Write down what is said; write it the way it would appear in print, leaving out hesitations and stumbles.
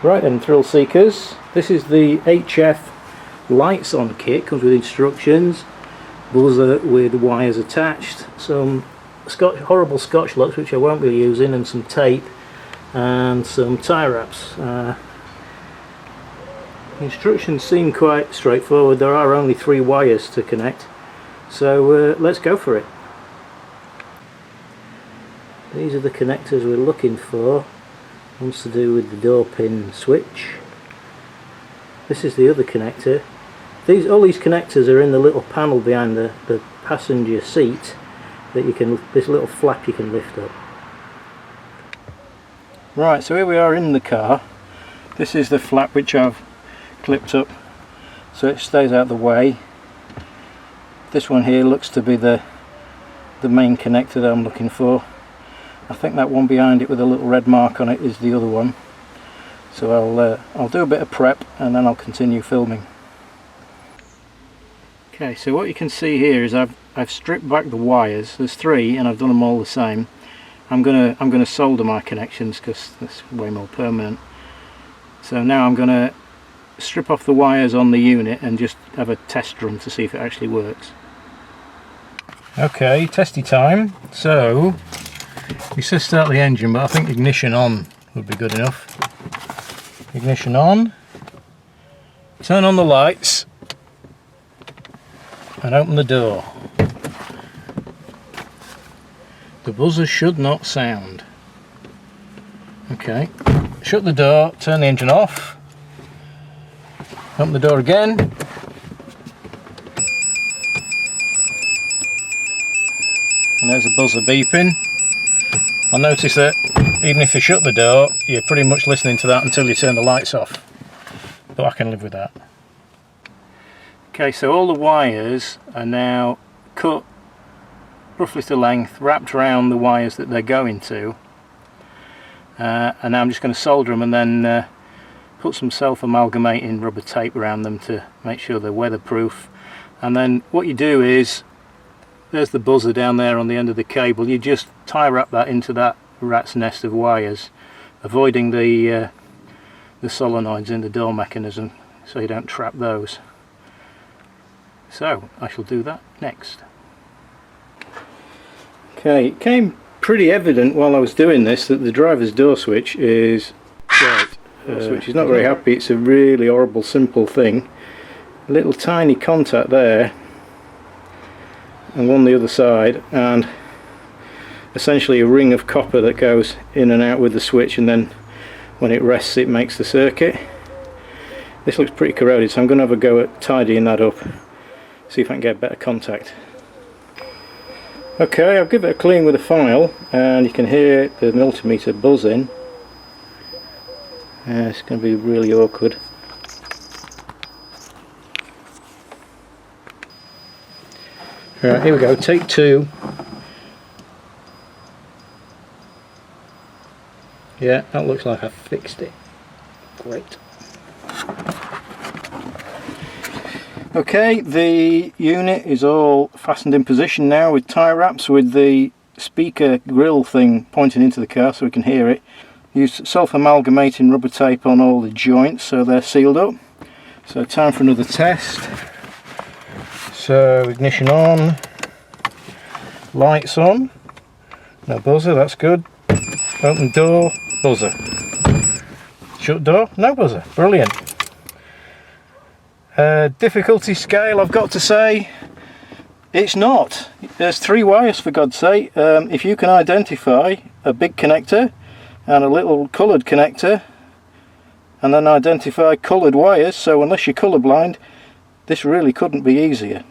Right then, thrill seekers, this is the HF lights on kit. Comes with instructions, buzzer with wires attached, some horrible scotch locks which I won't be using, and some tape and some tie wraps. The instructions seem quite straightforward. There are only 3 wires to connect, so let's go for it. These are the connectors we're looking for. One's to do with the door pin switch. This is the other connector. All these connectors are in the little panel behind the passenger seat that you can, this little flap you can lift up. Right, so here we are in the car. This is the flap which I've clipped up so it stays out of the way. This one here looks to be the main connector that I'm looking for. I think that one behind it with a little red mark on it is the other one. So I'll do a bit of prep and then I'll continue filming. Okay, so what you can see here is I've stripped back the wires. There's 3 and I've done them all the same. I'm gonna solder my connections because that's way more permanent. So now I'm gonna strip off the wires on the unit and just have a test run to see if it actually works. Okay, testy time. So he says start the engine, but I think ignition on would be good enough. Ignition on, turn on the lights and open the door. The buzzer should not sound. Okay, shut the door, turn the engine off, open the door again, and there's a buzzer beeping. I'll notice that even if you shut the door, you're pretty much listening to that until you turn the lights off, but I can live with that. Okay, so all the wires are now cut roughly to length, wrapped around the wires that they're going to, and now I'm just going to solder them and then put some self-amalgamating rubber tape around them to make sure they're weatherproof. And then what you do is, there's the buzzer down there on the end of the cable, you just tie wrap that into that rat's nest of wires, avoiding the solenoids in the door mechanism so you don't trap those. So I shall do that next. Okay, it became pretty evident while I was doing this that the driver's door switch is switch is not very happy. It's a really horrible simple thing. A little tiny contact there and one the other side, and essentially a ring of copper that goes in and out with the switch, and then when it rests it makes the circuit. This looks pretty corroded, so I'm going to have a go at tidying that up, see if I can get better contact. Okay, I'll give it a clean with a file and you can hear the multimeter buzzing. It's going to be really awkward. Right, here we go, take 2. Yeah, that looks like I fixed it. Great. Okay, the unit is all fastened in position now with tie wraps, with the speaker grill thing pointing into the car so we can hear it. Used self-amalgamating rubber tape on all the joints so they're sealed up. So time for another test. So ignition on, lights on, no buzzer, that's good. Open door, buzzer. Shut door, no buzzer, brilliant. Difficulty scale, I've got to say, it's not. There's 3 wires for God's sake. If you can identify a big connector and a little coloured connector and then identify coloured wires, so unless you're colourblind, this really couldn't be easier.